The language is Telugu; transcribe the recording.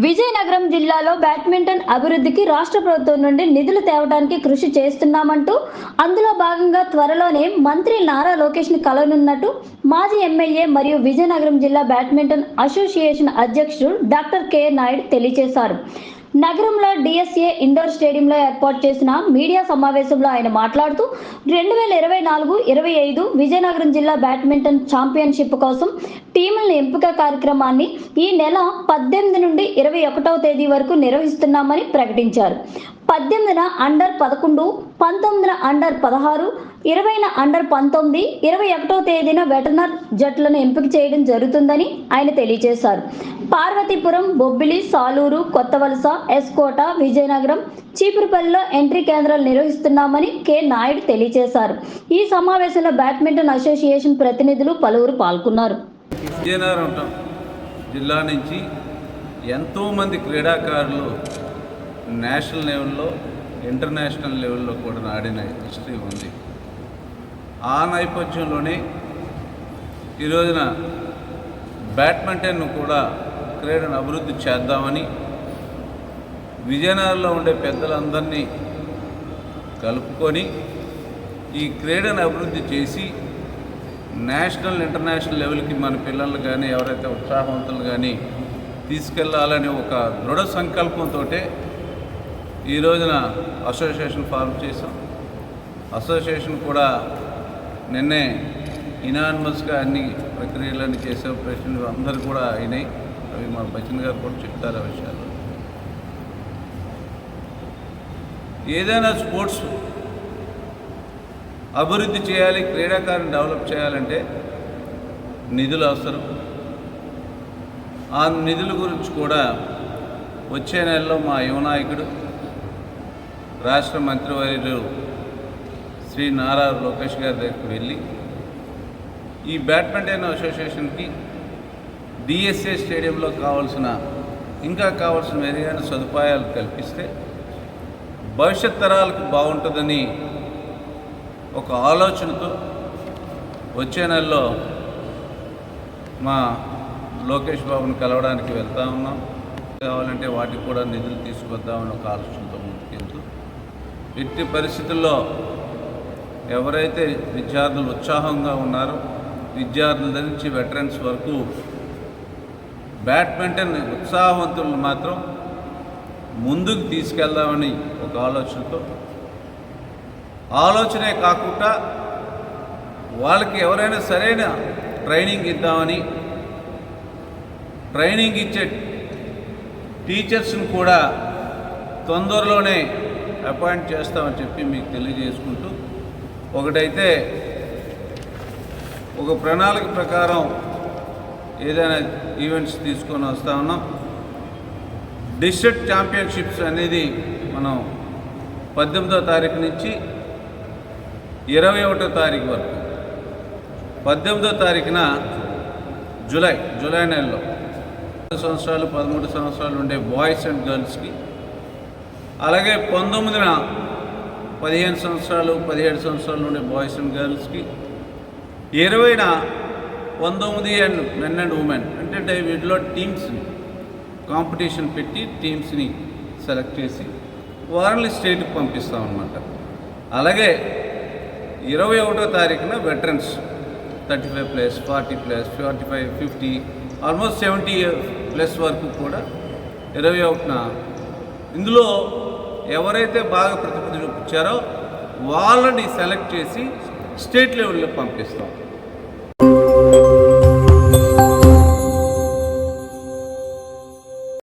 విజయనగరం జిల్లాలో బ్యాడ్మింటన్ అభివృద్ధికి రాష్ట్ర ప్రభుత్వం నుండి నిధులు తేవడానికి కృషి చేస్తున్నామంటూ అందులో భాగంగా త్వరలోనే మంత్రి నారా లోకేష్ని కలవనున్నట్టు మాజీ ఎమ్మెల్యే మరియు విజయనగరం జిల్లా బ్యాడ్మింటన్ అసోసియేషన్ అధ్యక్షుడు డాక్టర్ కె నాయుడు తెలియజేశారు. నగరంలో డిఎస్ఏ ఇండోర్ స్టేడియంలో ఏర్పాటు చేసిన మీడియా సమావేశంలో ఆయన మాట్లాడుతూ 2024-25 విజయనగరం జిల్లా బ్యాడ్మింటన్ ఛాంపియన్షిప్ కోసం టీముల ఎంపిక కార్యక్రమాన్ని ఈ నెల 18 నుండి 21వ తేదీ వరకు నిర్వహిస్తున్నామని ప్రకటించారు. 18న అండర్ 11, 19న అండర్ 16, 20న అండర్ 19, 21వ తేదీన వెటర్నర్ జట్లను ఎంపిక చేయడం జరుగుతుందని ఆయన తెలియజేశారు. పార్వతీపురం, బొబ్బిలి, సాలూరు, కొత్తవలస, ఎస్కోట, విజయనగరం, చీపురుపల్లిలో ఎంట్రీ కేంద్రాలు నిర్వహిస్తున్నామని కె నాయుడు తెలియజేశారు. ఈ సమావేశంలో బ్యాడ్మింటన్ అసోసియేషన్ ప్రతినిధులు పలువురు పాల్గొన్నారు. విజయనగరం జిల్లా నుంచి ఎంతోమంది క్రీడాకారులు నేషనల్ లెవెల్లో, ఇంటర్నేషనల్ లెవెల్లో కూడా ఆడిన హిస్టరీ ఉంది. ఆ నేపథ్యంలోనే ఈ రోజున బ్యాడ్మింటన్ను కూడా క్రీడను అభివృద్ధి చేద్దామని విజయనగరంలో ఉండే పెద్దలందరినీ కలుపుకొని ఈ క్రీడను అభివృద్ధి చేసి నేషనల్, ఇంటర్నేషనల్ లెవెల్కి మన పిల్లలు కానీ ఎవరైతే ఉత్సాహవంతులు కానీ తీసుకెళ్లాలని ఒక దృఢ సంకల్పంతో ఈ రోజున అసోసియేషన్ ఫార్మ్ చేసాం. అసోసియేషన్ కూడా నిన్నే ఇనానిమస్గా అన్ని ప్రక్రియలన్నీ చేసే ప్రెసిడెంట్ అందరూ కూడా అయినాయి. అవి మా బచ్చన్ గారు కూడా చెప్తారు ఆ విషయాలు. ఏదైనా స్పోర్ట్స్ అభివృద్ధి చేయాలి, క్రీడాకారుని డెవలప్ చేయాలంటే నిధులు అవసరం. ఆ నిధుల గురించి కూడా వచ్చే నెలలో మా యువనాయకుడు రాష్ట్ర మంత్రివర్యులు శ్రీ నారా లోకేష్ గారి దగ్గరికి వెళ్ళి ఈ బ్యాడ్మింటన్ అసోసియేషన్కి డిఎస్ఏ స్టేడియంలో ఇంకా కావాల్సిన మెరుగైన సదుపాయాలు కల్పిస్తే భవిష్యత్ తరాలకు బాగుంటుందని ఒక ఆలోచనతో వచ్చే నెలలో మా లోకేష్ బాబుని కలవడానికి వెళ్తా ఉన్నాం. కావాలంటే వాటికి కూడా నిధులు తీసుకొద్దామని ఒక ఆలోచనతో ముందుకెళ్తూ ఎట్టి పరిస్థితుల్లో ఎవరైతే విద్యార్థులు ఉత్సాహంగా ఉన్నారో, విద్యార్థుల నుంచి వెటరన్స్ వరకు బ్యాడ్మింటన్ ఉత్సాహవంతులను మాత్రం ముందుకు తీసుకెళ్దామని ఒక ఆలోచనే కాకుండా వాళ్ళకి ఎవరైనా సరైన ట్రైనింగ్ ఇద్దామని, ట్రైనింగ్ ఇచ్చే టీచర్స్ని కూడా తొందరలోనే అపాయింట్ చేస్తామని చెప్పి మీకు తెలియజేసుకుంటూ, ఒకటైతే ఒక ప్రణాళిక ప్రకారం ఏదైనా ఈవెంట్స్ తీసుకొని వస్తూ ఉన్నాం. డిస్ట్రిక్ట్ ఛాంపియన్షిప్స్ అనేది మనం 18వ తారీఖు నుంచి 21వ తారీఖు వరకు, 18వ తారీఖున జూలై నెలలో 13 సంవత్సరాలు ఉండే బాయ్స్ అండ్ గర్ల్స్కి, అలాగే 19న 15 సంవత్సరాలు 17 సంవత్సరాలు ఉండే బాయ్స్ అండ్ గర్ల్స్కి, 20న 19 అండ్ మెన్ అండ్ ఉమెన్ అంటే వీటిలో టీమ్స్ని కాంపిటీషన్ పెట్టి టీమ్స్ని సెలెక్ట్ చేసి వారిని స్టేట్కి పంపిస్తామన్నమాట. అలాగే 21వ తారీఖున వెటరన్స్ 35+, 40+, 45, 50 ఆల్మోస్ట్ 70+ వరకు కూడా 21న ఇందులో ఎవరైతే బాగా ప్రతిభ చూపించారో వాళ్ళని సెలెక్ట్ చేసి స్టేట్ లెవెల్లో పంపిస్తాం.